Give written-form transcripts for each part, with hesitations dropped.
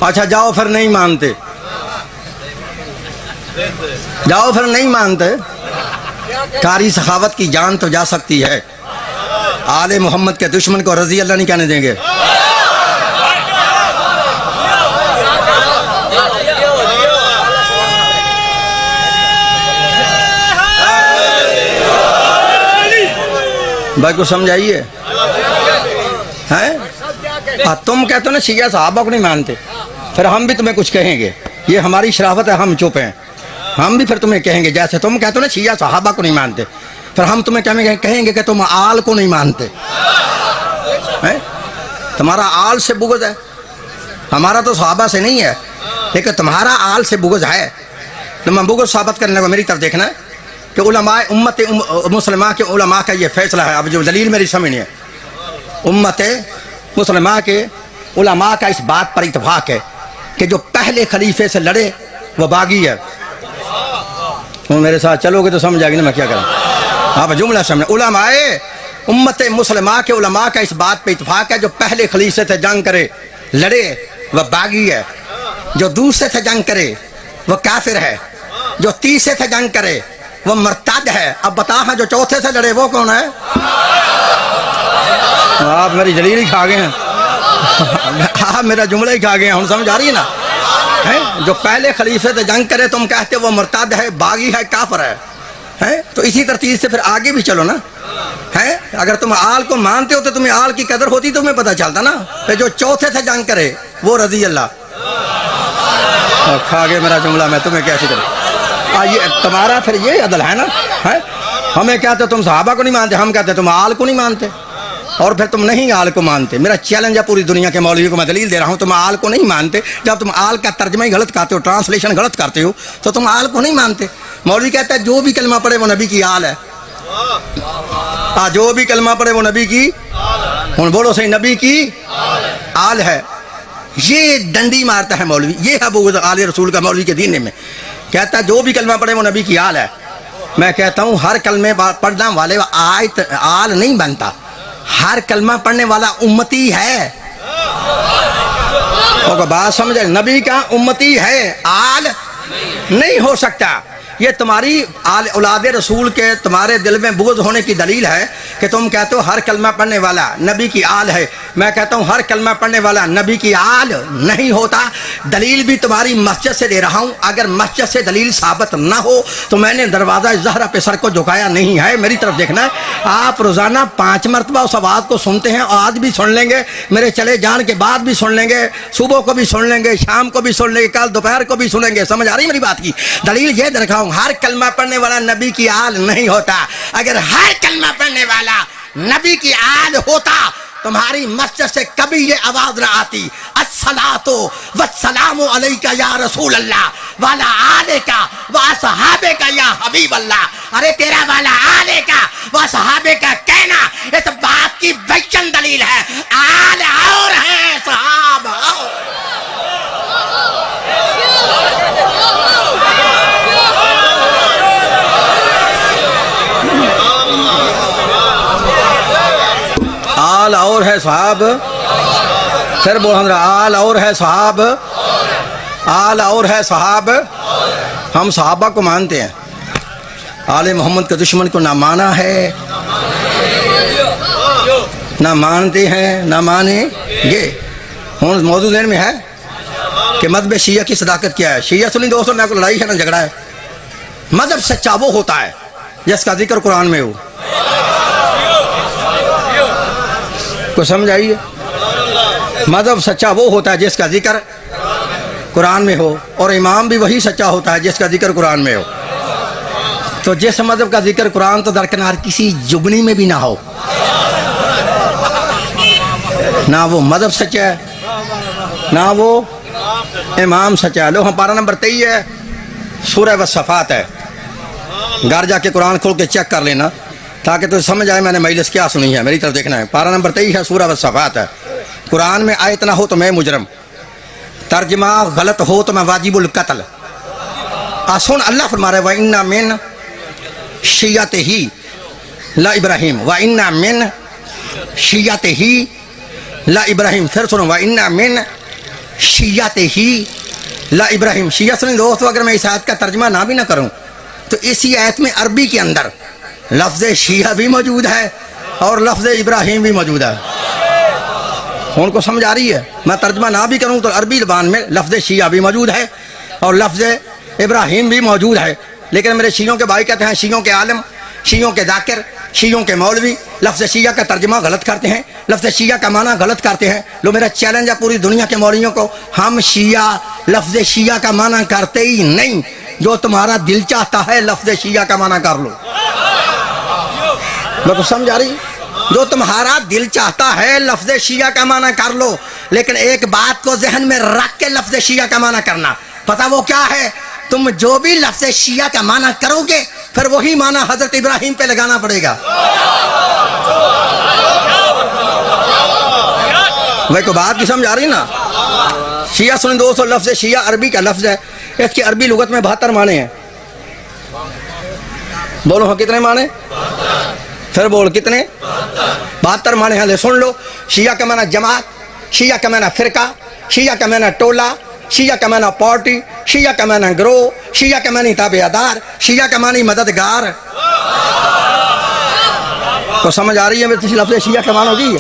अच्छा जाओ फिर नहीं मानते, जाओ फिर नहीं मानते। कारी सखावत की जान तो जा सकती है, आले मोहम्मद के दुश्मन को रजी अल्लाह नहीं कहने देंगे। भाई को समझाइए हैं। तुम कहते हो ना शिया सहाबा को नहीं मानते, फिर हम भी तुम्हें कुछ कहेंगे, ये हमारी शराफत है, हम चुप हैं। हम भी फिर तुम्हें कहेंगे, जैसे तुम कहते हो ना शिया सहाबा को नहीं मानते, फिर हम तुम्हें कहेंगे कि तुम आल को नहीं मानते हैं। तुम्हारा आल से बुग़्ज़ है, हमारा तो सहाबा से नहीं है, लेकिन तुम्हारा आल से बुग़्ज़ है। तुम बुग़्ज़ साबित करने को मेरी तरफ देखना है कि उलमाए उम्मत मुसलमा के उलमा का ये फैसला है। अब जो दलील मेरी समझिए, उम्मत मुसलमा के उलमा का इस बात पर इत्फाक है कि जो पहले खलीफे से लड़े वो बागी है। तुम मेरे साथ चलोगे तो समझ आएगी ना मैं क्या करूँ। आप जुमला समझे, उलमाए उम्मत मुसलमा के उलमा का इस बात पर इत्फाक है जो पहले खलीफे से जंग करे लड़े वह बागी है, जो दूसरे से जंग करे वह काफिर है, जो तीसरे से जंग करे वो मर्ताद है। अब बता हाँ जो चौथे से लड़े वो कौन है? आप मेरी जलील ही खा गए हैं, आप मेरा जुमला ही खा गए हैं। हम समझ आ रही है ना है? जो पहले खलीफे से जंग करे तुम कहते वो मर्ताद है, बागी है, काफिर है? तो इसी तरतीब से फिर आगे भी चलो ना है। अगर तुम आल को मानते हो तो तुम्हें आल की कदर होती, तुम्हें पता चलता ना। फिर जो चौथे से जंग करे वो रजी अल्लाह। खा गए मेरा जुमला, मैं तुम्हें कैसे करूँ? ये तुम्हारा फिर ये अदल है ना है। हमें कहते तुम सहाबा को नहीं मानते, हम कहते तुम आल को नहीं मानते, और फिर तुम नहीं आल को मानते। मेरा चैलेंज है पूरी दुनिया के मौलवी को, मैं दलील दे रहा हूँ, तुम आल को नहीं मानते। जब तुम आल का तर्जमा ही गलत करते हो, ट्रांसलेशन गलत करते हो, तो तुम आल को नहीं मानते। मौलवी कहता है जो भी कलमा पढ़े वो नबी की आल है। जो भी कलमा पढ़े वो नबी की, हूँ बोलो सही, नबी की आल है। ये डंडी मारता है मौलवी, ये है वो आले रसूल का मौलवी के दीन में। कहता है जो भी कलमा पढ़े वो नबी की आल है। मैं कहता हूँ हर कलमे पढ़ना वाले आयत आल नहीं बनता, हर कलमा पढ़ने वाला उम्मती है। तो बात समझे, नबी का उम्मती है, आल नहीं हो सकता। ये तुम्हारी आल औलाद रसूल के तुम्हारे दिल में बुग़्ज़ होने की दलील है कि तुम कहते हो हर कलमा पढ़ने वाला नबी की आल है। मैं कहता हूँ हर कलमा पढ़ने वाला नबी की आल नहीं होता। दलील भी तुम्हारी मस्जिद से दे रहा हूँ, अगर मस्जिद से दलील साबित ना हो तो मैंने दरवाज़ा ज़हरा पे सर को झुकाया नहीं है। मेरी तरफ देखना है। आप रोज़ाना 5 मरतबा उस आवाज़ को सुनते हैं, आज भी सुन लेंगे, मेरे चले जाने के बाद भी सुन लेंगे, सुबह को भी सुन लेंगे, शाम को भी सुन लेंगे, कल दोपहर को भी सुनेंगे। समझ आ रही मेरी बात की? दलील ये दे रखा हूँ हर कलमा पढ़ने वाला नबी की आल नहीं होता। अगर हर कलमा पढ़ने वाला नबी की आल होता तुम्हारी मस्जिद से कभी ये आवाज ना आती, अस्सलातु वस्सलामु अलैका या रसूल अल्लाह वाला आले का व सहाबे का या हबीब अल्लाह। अरे तेरा वाला आले का व सहाबे का कहना इस बात की वचन दलील है। आल और है, सहाबा आल और है साहब। फिर बोल आल और है साहब, आल और है साहब। हम सहाबा को मानते हैं, आले मोहम्मद के दुश्मन को ना माना है, ना मानते हैं, ना मानेंगे। हूँ मौजूद में है कि मज़हब शिया की सदाकत क्या है। शिया सुनी दोस्तों, ना कोई लड़ाई है ना झगड़ा है। मज़हब सच्चा वो होता है जिसका जिक्र कुरान में हो। को समझ आइए, मज़हब सच्चा वो होता है जिसका जिक्र कुरान में हो, और इमाम भी वही सच्चा होता है जिसका जिक्र कुरान में हो। तो जिस मज़हब का जिक्र कुरान तो दरकिनार किसी जुगनी में भी ना हो, ना वो मज़हब सच्चा है, ना वो इमाम सच्चा है। लो हम पारा नंबर 23 है, सूरह वस्सफ़ात है। घर जाके कुरान खोल के चेक कर लेना ताकि तुझे समझ आए मैंने मजलिस क्या सुनी है। मेरी तरफ देखना है। पारा नंबर 23 है, सूरह वस्सफ़ात है। कुरान में आयत ना हो तो मैं मुजरम, तर्जमा गलत हो तो मैं वाजिबुल कत्ल। सुन, अल्लाह फरमा रहे व इन्ना मिन शिय्यतिही ला इब्राहिम, व इन्ना मिन शिय्यतिही ला इब्राहिम। फिर सुनो, व इन्ना मिन शियत ही ला इब्राहिम। शिया सुन दोस्तों, अगर मैं इस आयत का तर्जमा ना भी ना करूं तो इसी आयत में अरबी के अंदर लफ्ज़ शिया भी मौजूद है और लफ्ज़ इब्राहिम भी मौजूद है। उनको समझ आ रही है? मैं तर्जमा ना भी करूं तो अरबी ज़बान में लफ्ज़ शिया भी मौजूद है और लफ्ज़ इब्राहिम भी मौजूद है। लेकिन मेरे शियों के भाई कहते हैं, शियों के आलम, शियों के जाकिर, शियों के मौलवी लफ्ज़ शिया का तर्जमा गलत करते हैं, लफ्ज़ शिया का माना गलत करते हैं। लो, मेरा चैलेंज है पूरी दुनिया के मौलवियों को, हम शिया लफ्ज़ शिया का माना करते ही नहीं। जो तुम्हारा दिल चाहता है लफ्ज़ शिया का माना कर लो। मेरे को समझ आ रही? जो तुम्हारा दिल चाहता है लफ्ज़ शिया का माना कर लो, लेकिन एक बात को जहन में रख के लफ्ज़ शिया का माना करना। पता वो क्या है? तुम जो भी लफ्ज़ शिया का माना करोगे फिर वही माना हजरत इब्राहिम पे लगाना पड़ेगा। वही को बात की समझ आ रही ना? शिया सुन दोस्तों, लफ्ज़ शिया अरबी का लफ्ज़ है, इसकी अरबी लुगत में 72 माने हैं। बोलो हाँ, कितने माने? फिर बोल, कितने? 72 माने हैं। ले सुन लो, शिया का माना जमात, शिया का माना फिरका, शिया का माना टोला, शिया का माना पार्टी, शिया का माना ग्रोह, शिया का मानी ताबेदार, शिया का मानी मददगार। तो समझ आ रही है मेरे लफ्ज़ शिया का माना होगी?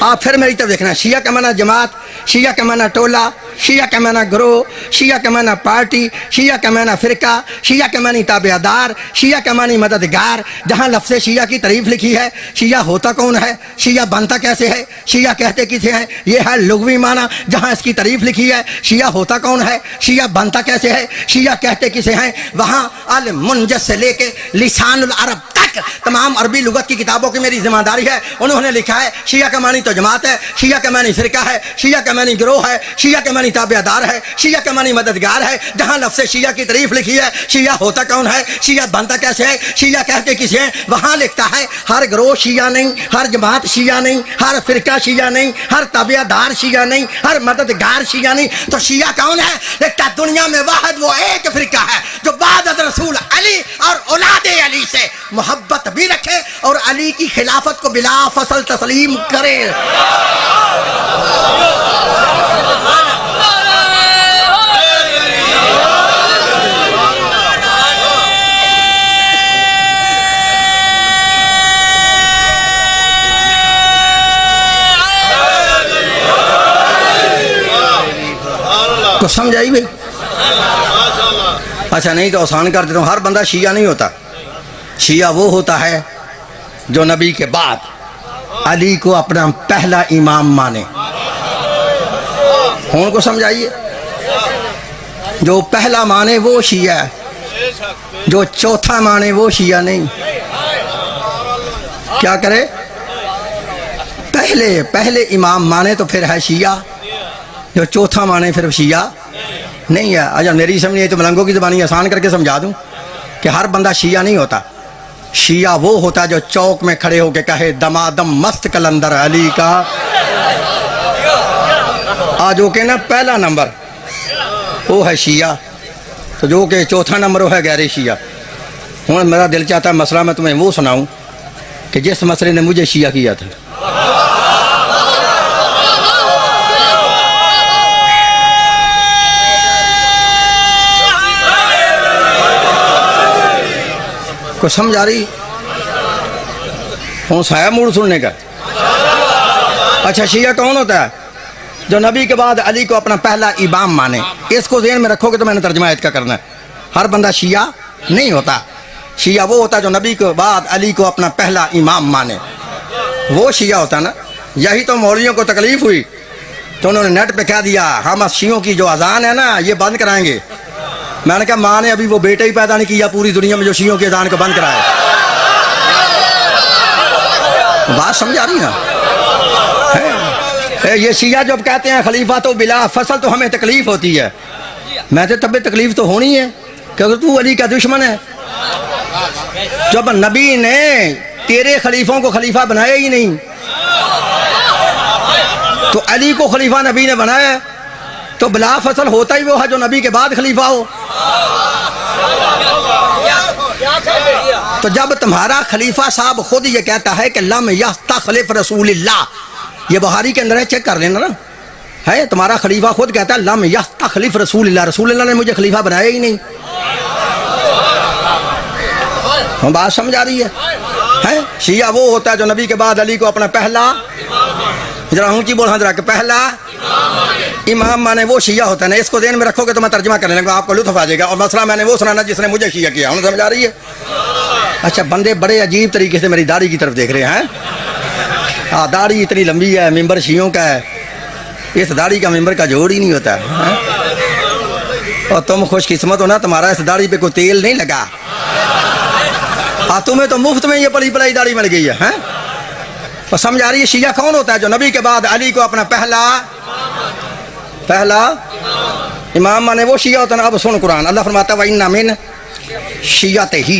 आप फिर मेरी तरफ देखना, शिया का माना जमात, शिया का माना टोला, शिया का माना ग्रोह, शिया का माना पार्टी, शिया का माना फिरका, शिया का मानी ताबेदार, शिया का मानी मददगार। जहाँ लफ्ज़ शिया की तारीफ लिखी है, शिया होता कौन है, शिया बनता कैसे है, शिया कहते किसे हैं, ये है लुग़वी माना। जहाँ इसकी तारीफ लिखी है, शिया होता कौन है, शिया बनता कैसे है, शिया कहते किसे हैं, वहाँ अल मुंजस से लेके लिसानुल अरब तक तमाम अरबी लुगत की किताबों की मेरी जिम्मेदारी है। उन्होंने लिखा है शिया का मानी तो जमात है, शिया का मानी फिरका है, शिया का मानी गिरोह है, शिया का मानी ताबेदार है, शिया का मानी मददगार है। जहाँ लफ्ज़ शिया की तारीफ लिखी है, शिया होता कौन है, शिया बनता कैसे है, शिया कहते किसे हैं, वहाँ लिखता है हर गिरोह शिया नहीं, हर जमात शिया नहीं, हर फिरका शिया नहीं, हर ताबेदार शिया नहीं, हर मददगार शिया नहीं। तो शिया कौन है? लिखता दुनिया में वाहिद वो एक फिरका है जो बाद रसूल अली और औलादे अली से मोहब्बत भी रखे और अली की खिलाफत को बिला फसल तस्लीम करे। तो समझ आई भाई? अच्छा, नहीं तो आसान कर देता हूँ। हर बंदा शिया नहीं होता। शिया वो होता है जो नबी के बाद अली को अपना पहला इमाम माने। उनको समझाइए, जो पहला माने वो शिया है, जो चौथा माने वो शिया नहीं। क्या करे? पहले इमाम माने तो फिर है शिया, जो चौथा माने फिर शिया नहीं है। अच्छा, मेरी समझ नहीं तो मलंगों की ज़बानी आसान करके समझा दूं कि हर बंदा शिया नहीं होता। शिया वो होता जो चौक में खड़े होके कहे दमादम मस्त कलंदर अली का। आज जो के ना पहला नंबर वो है शिया, तो जो के चौथा नंबर वो है गैर शिया। हूँ मेरा दिल चाहता है मसला मैं तुम्हें वो सुनाऊं कि जिस मसले ने मुझे शिया किया था। को समझ आ रही? हूँ साया मूड सुनने का। अच्छा, शिया कौन होता है? जो नबी के बाद अली को अपना पहला इमाम माने। इसको ज़हन में रखोगे तो मैंने तर्जुमा इसका करना है। हर बंदा शिया नहीं होता। शिया वो होता है जो नबी के बाद अली को अपना पहला इमाम माने, वो शिया होता ना। यही तो मौलवियों को तकलीफ हुई तो उन्होंने नेट पे कह दिया हम शियों की जो अजान है ना ये बंद कराएंगे। मैंने कहा माँ ने अभी वो बेटा ही पैदा नहीं किया पूरी दुनिया में जो शियों के अजान को बंद कराए। बात समझ आ रही ना? ये शिया जब कहते हैं खलीफा तो बिला फसल, तो हमें तकलीफ होती है। मैं तो तब तकलीफ तो होनी है क्योंकि तू अली का दुश्मन है। जब नबी ने तेरे खलीफों को खलीफा बनाया ही नहीं तो अली को खलीफा नबी ने बनाया, तो बिला फसल होता ही वो है जो नबी के बाद खलीफा हो। तो जब तुम्हारा खलीफा साहब खुद ये कहता है कि लम यस्तखलिफ रसूलुल्लाह, ये बुखारी के अंदर है, चेक कर लेना ना। है तुम्हारा खलीफा खुद कहता है लम यस्तखलिफ रसूलुल्लाह, रसूलुल्लाह ने मुझे खलीफा बनाया ही नहीं। हम बात समझ आ रही है? शिया वो होता है जो नबी के बाद अली को अपना पहला, जरा ऊंची बोल, जरा पहला इमाम माने, वो शिया होता है ना। इसको ध्यान में रखोगे तो मैं तर्जमा करने लगूंगा, आपको लुत्फ आ जाएगा। और मसला मैंने वो सुनाना जिसने मुझे शिया किया, उन्हें समझ आ रही है? अच्छा, बंदे बड़े अजीब तरीके से मेरी दाढ़ी की तरफ देख रहे हैं। हाँ, दाढ़ी इतनी लंबी है, मिंबर शियों का है, इस दाढ़ी का मिंबर का जोड़ ही नहीं होता है। और तुम खुशकिस्मत हो ना, तुम्हारा इस दाढ़ी पे कोई तेल नहीं लगा। तुम्हें तो मुफ्त में ये पली पलाई दाढ़ी मिल गई है। और समझ आ रही है? शिया कौन होता है? जो नबी के बाद अली को अपना पहला इमाम माने, वो शिया होता है ना। अब सुन कुरान, अल्लाह फरमाता है वइन्ना मिन शिय्अतिही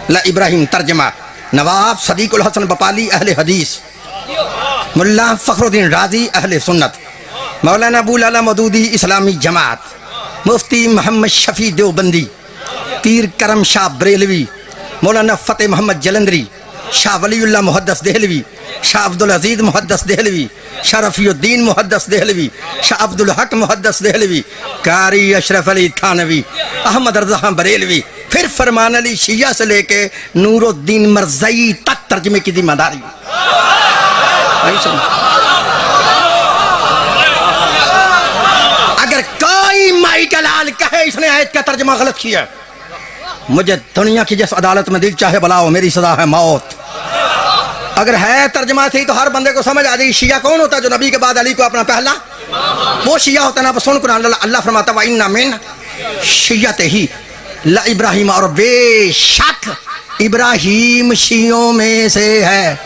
ला इब्राहिम, तर्जमा नवाब सदीकुल हसन बपाली अहले हदीस, मुल्ला फखरुद्दीन राजी अहले सुन्नत, मौलाना अबुल आला मदूदी इस्लामी जमात, मुफ्ती मोहम्मद शफी देवबंदी, पीर करम शाह बरेलवी, मौलाना फ़तेह मोहम्मद जलंधरी, शाह वलीउल्लाह मुहद्दस देहलवी, शाह अब्दुल अजीज मुहद्दस देहलवी, शाह रफ़ीउद्दीन मुहद्दस देहलवी, शाह अब्दुल हक मुहद्दस देहलवी, कारी अशरफ अली थानवी, अहमद रज़ा बरेलवी, फिर फरमान अली शिया से लेके नूरुद्दीन मरज़ई तक तर्जमे की जिम्मेदारी। अगर कोई माई का लाल कहे इसने आयत का तर्जमा गलत किया, मुझे दुनिया की जिस अदालत में दिल चाहे बुलाओ, मेरी सजा है मौत। अगर है तर्जमा थी तो हर बंदे को समझ आ जाएगी शिया कौन होता है जो नबी के बाद अली को अपना पहला, वो शिया होता है ना। सुन कुरान, अल्लाह फरमाता है इन्ना मिन शिय्अतिही ला इब्राहिम, और बेशक इब्राहिम शियों में से है।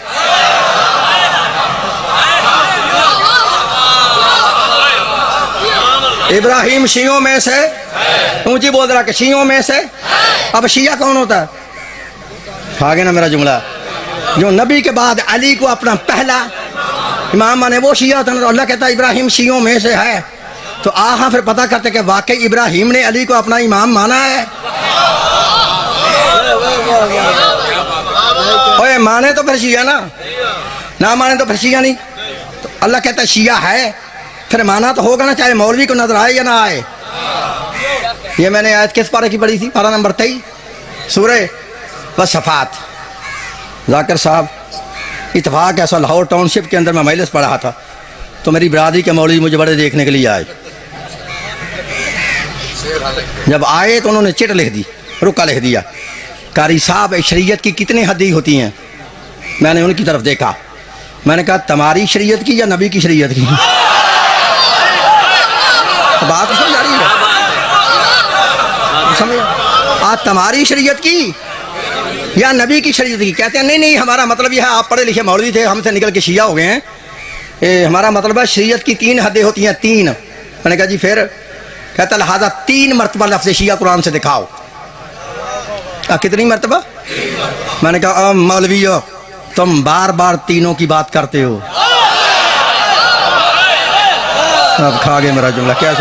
इब्राहिम शियों में से, ऊंची बोल रहा कि शियों में से। अब शिया कौन होता है? आगे ना मेरा जुमला, जो नबी के बाद अली को अपना पहला इमाम माने, वो शिया होता है। तो अल्लाह कहता है इब्राहिम शियों में से है, तो आहा फिर पता करते कि वाकई इब्राहिम ने अली को अपना इमाम माना है। ओए माने तो फिर शिया ना माने तो फिर शिया नहीं। तो अल्लाह कहता है शिया है, फिर माना तो होगा ना, चाहे मौलवी को नजर आए या ना आए। ये मैंने आयत किस पारे की पढ़ी थी? पारा नंबर 23 सूरह वसफात। जाकिर साहब, इत्तेफाक ऐसा, लाहौर टाउनशिप के अंदर मैं मजलिस पढ़ा था, तो मेरी बरादरी के मौलवी मुझे बड़े देखने के लिए आए। जब आए तो उन्होंने चिट लिख दी, रुका लिख दिया, कारी साहब शरीयत की कितनी हदी होती हैं। मैंने उनकी तरफ देखा, मैंने कहा तुम्हारी शरीयत की या नबी की शरीयत की? बात समझ आ रही है? समझ आज तुम्हारी शरीयत की या नबी की शरीयत की? कहते हैं नहीं, हमारा मतलब यह है, आप पढ़े लिखे मौलवी थे, हमसे निकल के शिया हो गए हैं। हमारा मतलब है शरीयत की 3 हदें होती हैं, 3। मैंने कहा जी फिर? कहता लिहाजा 3 मरतबा लफ्ज़ शिया कुरान से दिखाओ। कितनी मरतबा? मैंने कहा मौलवी हो, तुम बार बार तीनों की बात करते हो। अब खा गए मेरा जुमला। क्या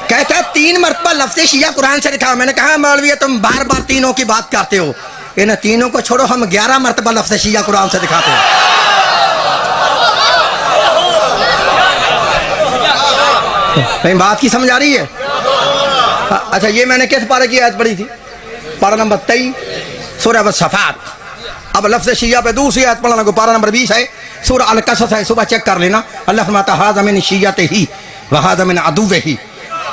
कहता 3 मरतबा लफ्ज़ शिया कुरान से दिखाओ। मैंने कहा मौलवी तुम बार बार तीनों की बात करते हो। इन तीनों को छोड़ो, हम 11 मरतबा लफ्ज़ शिया कुरान से दिखाते हैं। बात की समझ आ रही है? अच्छा, ये मैंने किस पारे की आयत पढ़ी थी? पारा नंबर 23 सूरह वसफात। अब लफ्ज़ शिया पे दूसरी आयत पढ़ना को, पारा नंबर 20 है, सूरह अल कसस है, सुबह चेक कर लेना। अल्लाह फरमाता हाज़ा मिन शिय्अतिही व हाज़ा मिन अदुव्विही।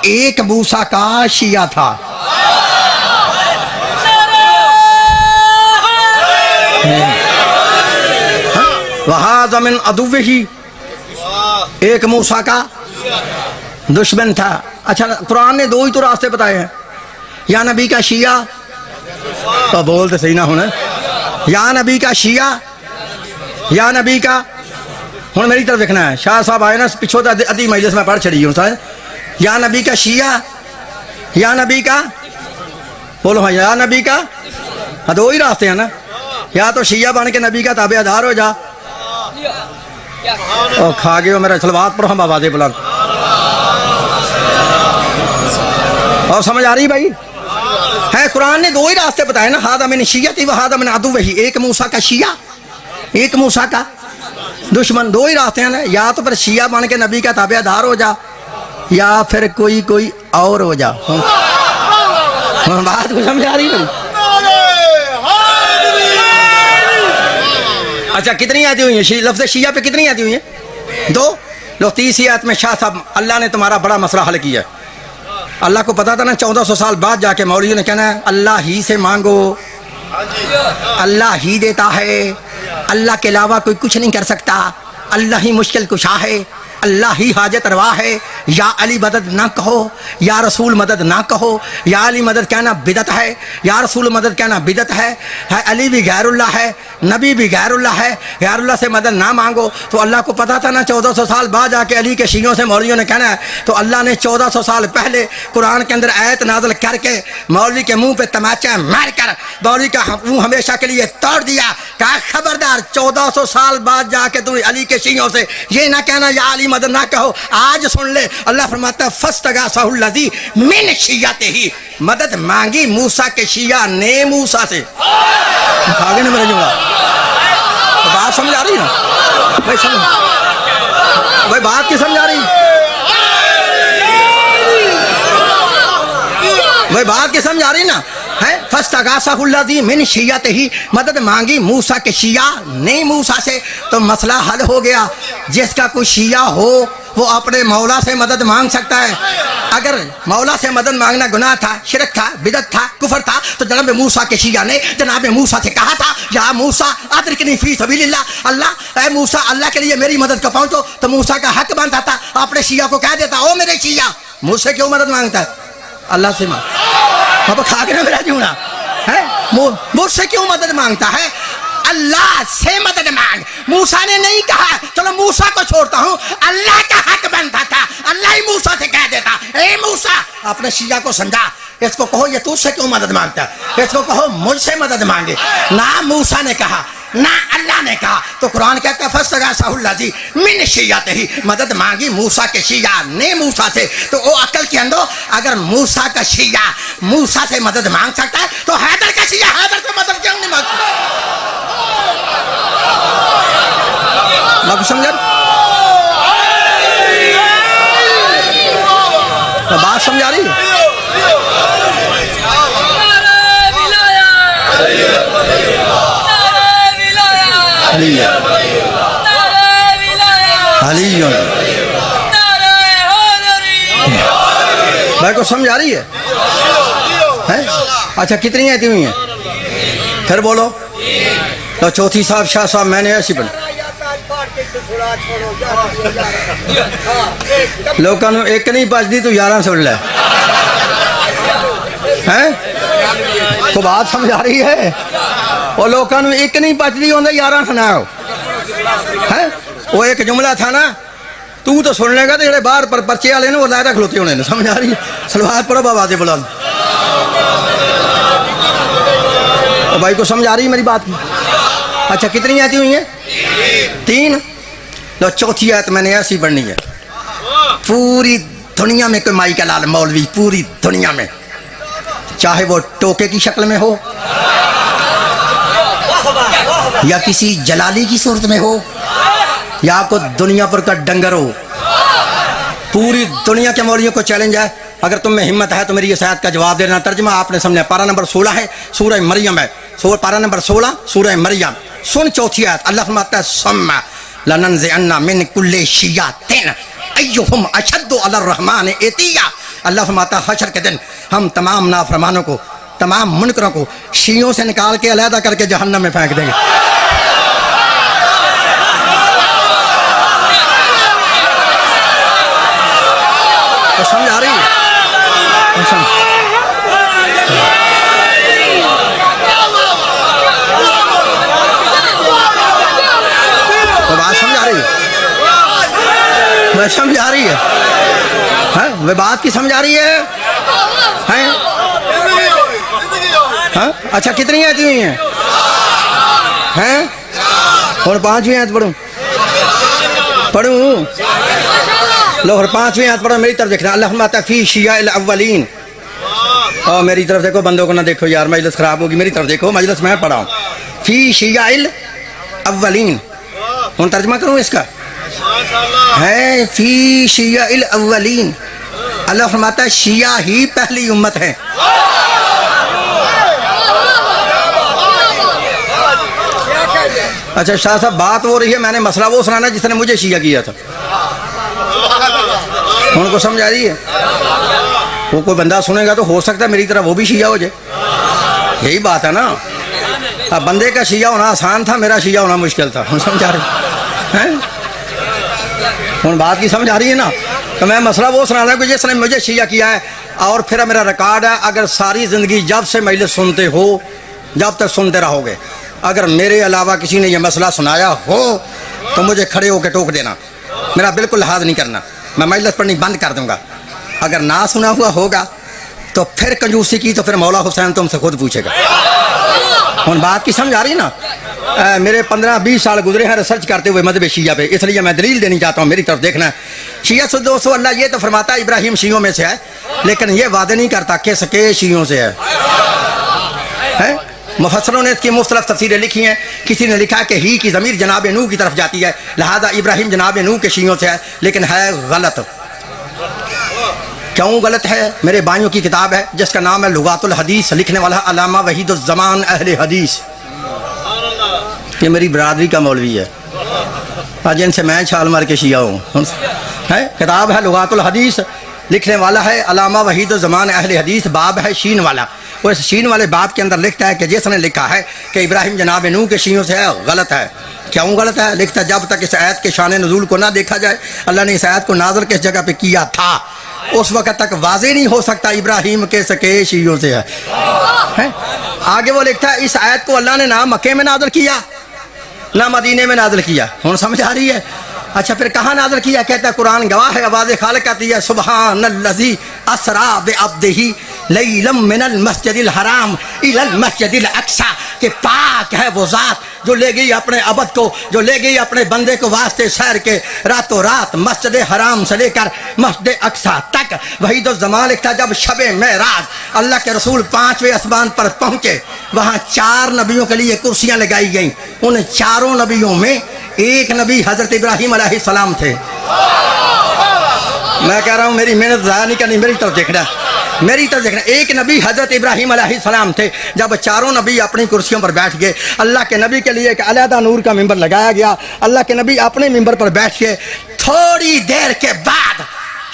एक मूसा का शिया था, व हाज़ा मिन अदुव्विही, एक मूसा का दुश्मन था। अच्छा, कुरान ने 2 ही तो रास्ते बताए हैं, या नबी का शिया, तो बोलते सही ना होना, या नबी का शिया या नबी का। हूँ मेरी तरफ देखना है, शाह साहब आए ना पिछो तो अधी मजलिस में पढ़ छड़ी हूँ साहब, या नबी का शिया या नबी का, बोलो हाँ, या नबी का। हाँ, 2 ही रास्ते हैं ना, या तो शिया बन के नबी का ताबेदार हो जा, और खा गए हो मेरा सलवात पर हम आवाज़ें बुलंद। और समझ आ रही भाई है? कुरान ने 2 ही रास्ते बताए ना, हादा मिन शिय्अतिही व हादा मिन अदुव्विही। एक मूसा का शिया, एक मूसा का दुश्मन दो ही रास्ते हैं ना, या तो फिर शिया बन के नबी का ताबेदार हो जा, या फिर कोई और हो जा। बात को समझ आ रही नहीं? अच्छा कितनी आती हुई है लफ्ज़ शिया पे? कितनी आती हुई है? 2। लो 30 आयत में शाह साहब अल्लाह ने तुम्हारा बड़ा मसला हल किया। अल्लाह को पता था ना 1400 साल बाद जाके मौलवियों ने कहना है अल्लाह ही से मांगो, अल्लाह ही देता है, अल्लाह के अलावा कोई कुछ नहीं कर सकता, अल्लाह ही मुश्किल कुशा है, अल्लाह ही हाजत रवा है। या अली मदद ना कहो, या रसूल मदद ना कहो। या अली मदद कहना बिदत है, या रसूल मदद कहना बिदत है। अली भी गैरुल्लाह है, नबी भी गैरुल्लाह है, गैरुल्लाह से मदद ना मांगो। तो अल्लाह को पता था ना 1400 साल बाद जाके अली के शीयों से मौलवियों ने कहना है, तो अल्लाह ने 1400 साल पहले कुरान के अंदर आयत नाज़िल करके मौलवी के मुंह पे तमाचा मार कर मौलवी का मुंह हमेशा के लिए तोड़ दिया। कहा खबरदार 1400 साल बाद जाके तुम अली के शीयों से ये ना कहना या अली मदद ना कहो। आज सुन ले, अल्लाह फरमाता है फस्तगासहुल्लज़ी मिन शिय्यते ही, मदद मांगी मूसा के शिया ने मूसा से। आगे ना मेरा जुमला, तो बात समझ आ रही ना भाई? समझ भाई, बात की समझ आ रही भाई? बात की समझ आ रही ना है? फस्तगासहुल्लज़ी मिन शिय्यते ही, मदद मांगी मूसा के शिया ने मूसा से। तो मसला हल हो गया। जिसका कोई शिया हो वो अपने मौला से मदद मांग सकता है। अगर मौला से मदद मांगना गुनाह था, शिरक था, बिदत था, कुफर था, तो जनाब मूसा के शिया ने जनाब मूसा से कहा था या मूसा अदरिकनी फी सबीलिल्लाह, अल्लाह ऐ मूसा अल्लाह के लिए मेरी मदद को पहुंचो। तो मूसा का हक बनता था अपने शिया को कह देता, ओ मेरे शिया मुझसे क्यों मदद मांगता है? अल्लाह से मांग। अब खा के ना मेरा जूना है, मुझसे क्यों मदद मांगता है? अल्लाह से मदद मांग। मूसा ने नहीं कहा चलो मूसा को छोड़ता हूं, अल्लाह का हक बनता था, अल्लाह ही मूसा से कह देता ए मूसा, अपने शिया को समझा, इसको कहो ये तुझसे क्यों मदद मांगता है, इसको कहो मुझसे मदद मांगे। ना मूसा ने कहा ना अल्लाह ने कहा। तो कुरान कहता है फस्तगासहुल्लज़ी मिन शिय्यते ही, मदद मांगी मूसा के शिया ने मूसा से। तो वो अकल के अंदर, अगर मूसा का शिया मूसा से मदद मांग सकता है तो हैदर का शिया हैदर से मदद क्यों नहीं मांग सकता? समझ बात समझ आ रही है? भाई को समझ आ रही है? अच्छा कितनी आती हुई हैं? फिर बोलो। तो चौथी साहब शाह साहब मैंने ऐसी बनी लोगों ने एक नहीं बजती तो 11 सुन ले हैं? तो बात समझ आ रही है? और लोगों ने एक नहीं बजती होंगे 11 सुनाओ है। वो एक जुमला था ना, तू तो सुन लेगा तो जेडे बाहर पर पर्चे वाले ने वो लायदा खलोते होने। समझ आ रही है? सलवार पढ़ो बाबा से बुलंद। भाई को समझ आ रही है मेरी बात की? अच्छा कितनी आती हुई है? 3। लो चौथी आयत मैंने ऐसी पढ़नी है। पूरी दुनिया में कोई माई का लाल मौलवी, पूरी दुनिया में, चाहे वो टोके की शक्ल में हो या किसी जलाली की सूरत में हो या को दुनिया पर का डंगर हो, पूरी दुनिया के मौलवियों को चैलेंज है। अगर तुम में हिम्मत है तो मेरी इस आयत का जवाब देना। तर्जुमा आपने सामने, पारा नंबर 16 है, सूरह मरियम है। पारा नंबर 16 सूरह मरियम। सुन चौथी आयत, अल्लाह फरमाता है सुम्मा लननज़िअन्ना मिन कुल्लि शिय्यतिन अय्युहुम अशद्दु अलर रहमान इतिया। अल्लाह फरमाता है हशर के दिन हम तमाम नाफरमानों को, तमाम मुनकरों को शियों से निकाल के अलहदा करके जहन्नम में फेंक देंगे। तो समझ आ रही है? तो बात समझ आ रही है? मैं समझ आ रही है? हैं? वे बात की समझ आ रही है? हैं? हाँ? अच्छा कितनी आती हुई हैं? हैं? और 5वीं आयत पढ़ूं? लो और 5वीं आयत पढ़ो, मेरी तरफ देखना। अल्लाह फरमाता है फी शियाइल अव्वलीन। और मेरी तरफ देखो, बंदों को ना देखो यार, मजलिस खराब होगी। मेरी तरफ देखो, मजलिस मैं पढ़ाऊँ। फी शियाइल अव्वलीन, हूँ तर्जमा करूँ इसका है फी शिया इल अव्वलीन। अल्लाह फरमाता है शिया ही पहली उम्मत है। अच्छा शाह साहब बात हो रही है, मैंने मसला वो सुनाना जिसने मुझे शिया किया था। उनको समझ आ रही है? वो कोई बंदा सुनेगा तो हो सकता है मेरी तरह वो भी शिया हो जाए, यही बात है ना। अब बंदे का शिया होना आसान था, मेरा शिया होना मुश्किल था। हम समझ आ रहे हैं? उन बात की समझ आ रही है ना। तो मैं मसला वो सुना रहा हूँ कि जिसने मुझे शिया किया है और फिर मेरा रिकॉर्ड है। अगर सारी ज़िंदगी जब से मजलिस सुनते हो जब तक सुनते रहोगे, अगर मेरे अलावा किसी ने यह मसला सुनाया हो तो मुझे खड़े होकर टोक देना, मेरा बिल्कुल लिहाज नहीं करना, मैं मजलिस पढ़नी बंद कर दूंगा। अगर ना सुना हुआ होगा तो फिर कंजूसी की तो फिर मौला हुसैन तुमसे खुद पूछेगा। उन बात की समझ आ रही ना। मेरे 15-20 साल गुजरे हैं रिसर्च करते हुए मज़हब शिया पे, इसलिए मैं दलील देनी चाहता हूँ, मेरी तरफ देखना। शिया से दोस्तों अल्लाह ये तो फरमाता है इब्राहिम शियों में से है, लेकिन ये वादे नहीं करता कि सके शियों से है? मुफस्सिरों ने इसकी मुख्तलिफ तफसीरें लिखी हैं। किसी ने लिखा कि ही की ज़मीर जनाब नूह की तरफ जाती है, लिहाजा इब्राहिम जनाब नूह के शियों से है, लेकिन है गलत। क्यों गलत है? मेरे भाइयों की किताब है जिसका नाम है लुगातुल हदीस, लिखने वाला अल्लामा वहीदुज़्ज़मान अहले हदीस। ये मेरी बरादरी का मौलवी है, आज इनसे मैं छाल मार के शिया हूँ। है किताब है लुगातुल हदीस, लिखने वाला है अल्लामा वहीदुज़्ज़मान अहले हदीस, बाब है शीन वाला। वो इस शीन वाले बाब के अंदर लिखता है कि जिसने लिखा है कि इब्राहिम जनाब नूह के शियों से है, गलत है। क्यों गलत है? लिखता है जब तक इस आयत के शान नज़ूल को ना देखा जाए, अल्लाह ने इस आयत को नाज़िल किस जगह पे किया था उस वक़्त तक वाज़े नहीं हो सकता इब्राहिम के सके शियों से है। आगे वो लिखता है इस आयत को अल्लाह ने ना मक्के में नाज़िल किया ना मदीने में नाज़िल किया। हूँ समझ आ रही है? अच्छा फिर कहाँ नाज़िल किया? कहता है कुरान गवाह है, आवाज़ खालिक आती है सुब्हानल्लज़ी असरा बिअब्दिही लैलन मिनल मस्जिदिल हराम इलल मस्जिदिल अक्सा, के पाक है वो ज़ात जो ले गई अपने अबद को, जो ले गई अपने बंदे को वास्ते सैर के रातों रात मस्जिद हराम से लेकर मस्जिद अक्सा तक। वहीदुज़्ज़मान लिखता जब शबे मेराज अल्लाह के रसूल 5वें आसमान पर पहुँचे, वहाँ 4 नबियों के लिए कुर्सियाँ लगाई गईं। उन चारों नबियों में एक नबी हज़रत इब्राहीम अलैहिस्सलाम थे। मैं कह रहा हूँ मेरी मेहनत ज़ाया नहीं करनी, मेरी तरफ देखना, मेरी तरफ देखना। एक नबी हज़रत इब्राहीम अलैहिस्सलाम थे। जब चारों नबी अपनी कुर्सियों पर बैठ गए, अल्लाह के नबी के लिए एक अलहदा नूर का मिंबर लगाया गया। अल्लाह के नबी अपने मिंबर पर बैठ गए। थोड़ी देर के बाद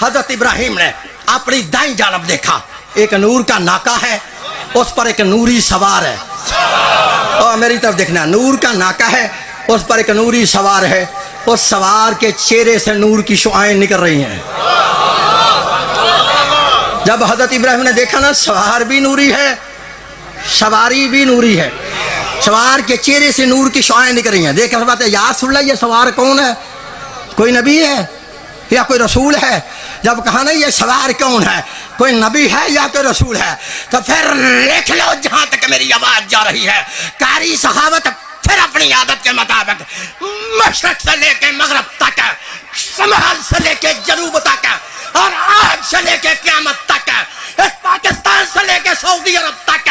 हज़रत इब्राहीम ने अपनी दाईं जानब देखा, एक नूर का नाका है, उस पर एक नूरी सवार है। और मेरी तरफ देखना, नूर का नाका है, उस पर एक नूरी सवार है। उस सवार के चेहरे से नूर की शुआएं निकल रही हैं। जब हज़रत इब्राहिम ने देखा ना सवार भी नूरी है, सवारी भी नूरी है, सवार के चेहरे से नूर की शुआएं निकल रही हैं। देखा बात है, याद सुन ला ये सवार कौन है? कोई नबी है या कोई रसूल है? जब कहा ना ये सवार कौन है, कोई नबी है या कोई रसूल है, तो फिर लिख लो जहां तक मेरी आवाज जा रही है। कारी सहावत फिर अपनी आदत के मुताबिक मशरक से लेके मगरब तक, शमाल से लेके जनूब तक और आज से लेके क़यामत तक, इस पाकिस्तान से लेके सऊदी अरब तक,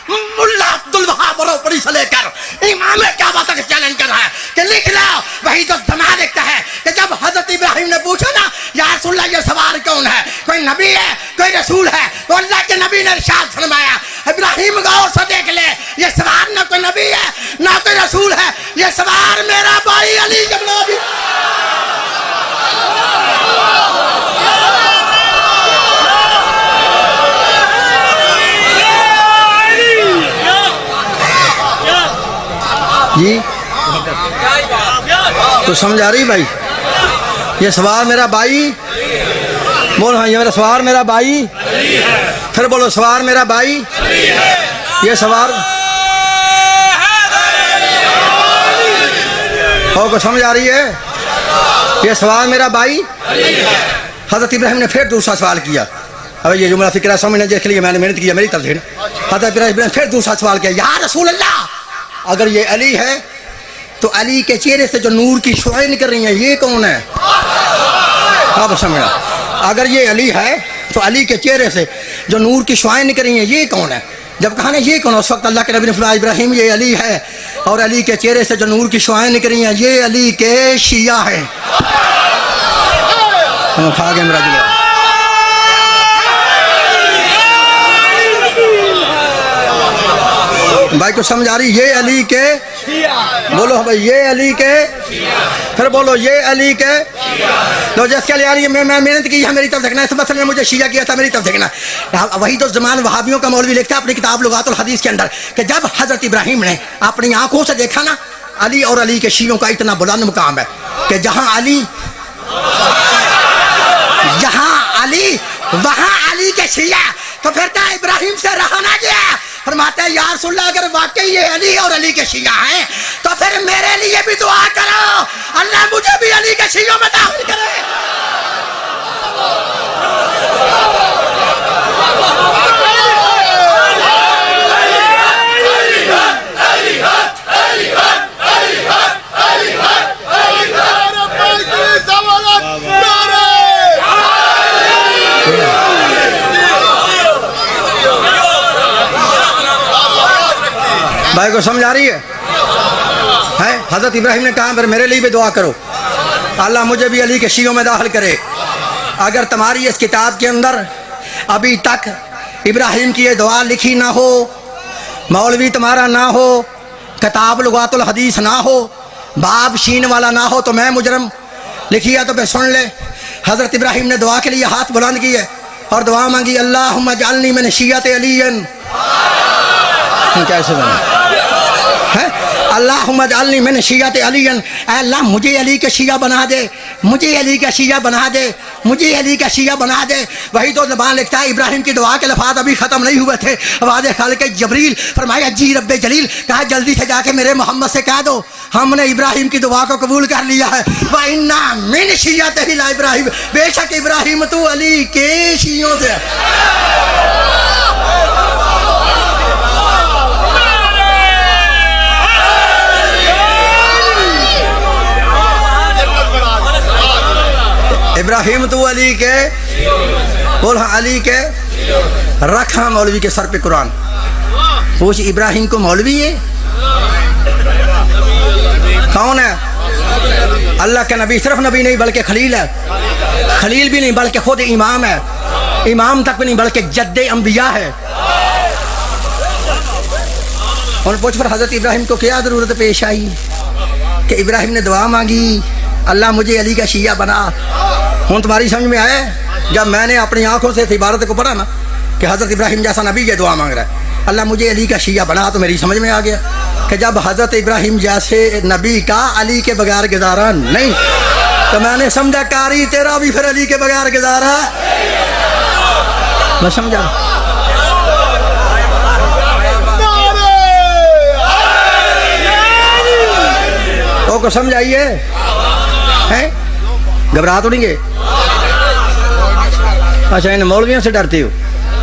मुल्ला अब्दुल वहाब बरोपरी से लेकर इमाम काबा तक चैलेंज कर रहा है कि लिख लो। वही तो ज़माना देखता है कि जब हज़रत इब्राहिम ने पूछा ना या रसूल अल्लाह ये सवार कौन है, कोई नबी है कोई रसूल है, तो अल्लाह के नबी ने इरशाद फरमाया इब्राहिम गौर से देख ले, ये सवार ना कोई नबी है ना कोई रसूल है, ये सवार मेरा भाई अली जबला भी। जी तो समझ आ रही भाई? ये सवार मेरा भाई, बोलो हाँ, ये मेरा सवार मेरा भाई, फिर बोलो सवार मेरा भाई, ये सवार हो समझ आ रही है? ये सवार मेरा भाई। हज़रत इब्राहिम ने फिर दूसरा सवाल किया। अब ये जुमला फिक्रा समझने जिसके लिए मैंने मेहनत की, मेरी तरफ से हज़रत इब्राहिम ने फिर दूसरा सवाल किया, या रसूल अल्लाह अगर ये अली है तो अली के चेहरे से जो नूर की शुआएं निकल रही हैं ये कौन है? आप समझना, अगर ये अली है तो अली के चेहरे से जो नूर की शुआएं निकल रही हैं ये कौन है? जब कहा ना ये कौन, उस वक्त अल्लाह के नबी ने फरमाया इब्राहिम ये अली है, और अली के चेहरे से जो नूर की शुआएं निकली हैं ये अली के शिया हैं। खा गए मेरा जिला। भाई को समझ आ रही, ये अली के बोलो भाई, ये अली के, फिर बोलो ये अली के। तो जिसके लिए आ रही है मैं मेहनत की है, मेरी तरफ देखना, इस मसले ने मुझे शिया किया था, मेरी तरफ देखना। वही तो जमान वहाबियों का मौलवी लिखता है अपनी किताब लुगातुल हदीस के अंदर कि जब हजरत इब्राहिम ने अपनी आंखों से देखा ना अली और अली के शियों का इतना बुलंद मुकाम है कि जहां अली वहां अली के शिया, तो फिर क्या इब्राहिम से रहा ना गया। फरमाते हैं या रसूल अल्लाह अगर वाकई ये अली और अली के शिया हैं तो फिर मेरे लिए भी दुआ करो, अल्लाह मुझे भी अली के शियों में दाखिल करे। भाई को समझ आ रही है? हजरत इब्राहिम ने कहा फिर मेरे लिए भी दुआ करो, अल्लाह मुझे भी अली के शियों में दाखिल करे। अगर तुम्हारी इस किताब के अंदर अभी तक इब्राहिम की ये दुआ लिखी ना हो, मौलवी तुम्हारा ना हो, किताब लुगातुल हदीस ना हो, बाब शीन वाला ना हो, तो मैं मुजरम लिखिए तो फिर सुन ले। हजरत इब्राहिम ने दुआ के लिए हाथ बुलंद किए और दुआ मांगी, अल्लाहुम्मा जअलनी मिन शिय्यति अलियन। कैसे बना है? अल्लाहुम्मा जअलनी मिन शिय्यति अलियन, अल्लाह मुझे अली का शिया बना दे, मुझे अली का शिया बना दे, मुझे अली का शिया बना दे। वही तो ज़बान लिखता है इब्राहिम की दुआ के लफ़ाज़ अभी ख़त्म नहीं हुए थे, आवाज़ खालिक जबरील फरमाया जी रब्बे जलील, कहा जल्दी से जाके मेरे मोहम्मद से कह दो हमने इब्राहिम की दुआ को कबूल कर लिया है। व इन्ना मिन शिय्यतिही ला इब्राहिम, बेशक इब्राहिम तो अली के शियों से। इब्राहिम तो अली के, बोल हाँ अली के। रखा मौलवी के सर पे कुरान, पूछ इब्राहिम को मौलवी है कौन है? अल्लाह के नबी, सिर्फ नबी नहीं बल्कि खलील है, खलील भी नहीं बल्कि खुद इमाम है, इमाम तक भी नहीं बल्कि जद्दे अंबिया है। और पूछ पर हजरत इब्राहिम को क्या ज़रूरत पेश आई कि इब्राहिम ने दुआ मांगी अल्लाह मुझे अली का शिया बना। हूँ तुम्हारी समझ में आया? जब मैंने अपनी आंखों से इस इबारत को पढ़ा ना कि हज़रत इब्राहिम जैसा नबी ये दुआ मांग रहा है अल्लाह मुझे अली का शिया बना, तो मेरी समझ में आ गया कि जब हज़रत इब्राहिम जैसे नबी का अली के बगैर गुजारा नहीं, तो मैंने समझा कारी तेरा भी फिर अली के बगैर गुजारा। मैं समझा तो को समझाइए हैं, घबरा तो नहीं गए? अच्छा इन मौलवियों से डरती हो?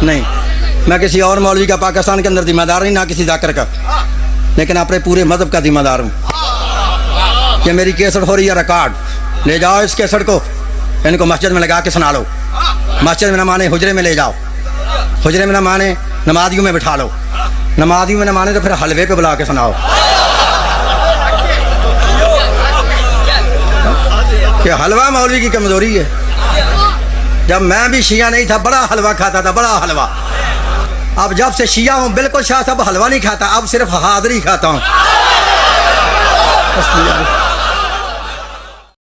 नहीं, मैं किसी और मौलवी का पाकिस्तान के अंदर जिम्मेदार नहीं, ना किसी जाकर का, लेकिन अपने पूरे मजहब का जिम्मेदार हूँ। ये मेरी केसट हो रही है रिकॉर्ड, ले जाओ इस केसट को, इनको मस्जिद में लगा के सुना लो। मस्जिद में न माने हुजरे में ले जाओ, हुजरे में न माने नमाजियों में बिठा लो, नमाजियों में न माने तो फिर हलवे पे बुला के सुनाओ। कि हलवा मौलवी की कमजोरी है। जब मैं भी शिया नहीं था बड़ा हलवा खाता था, बड़ा हलवा। अब जब से शिया हूँ बिल्कुल शाह साहब हलवा नहीं खाता, अब सिर्फ हादरी खाता हूँ।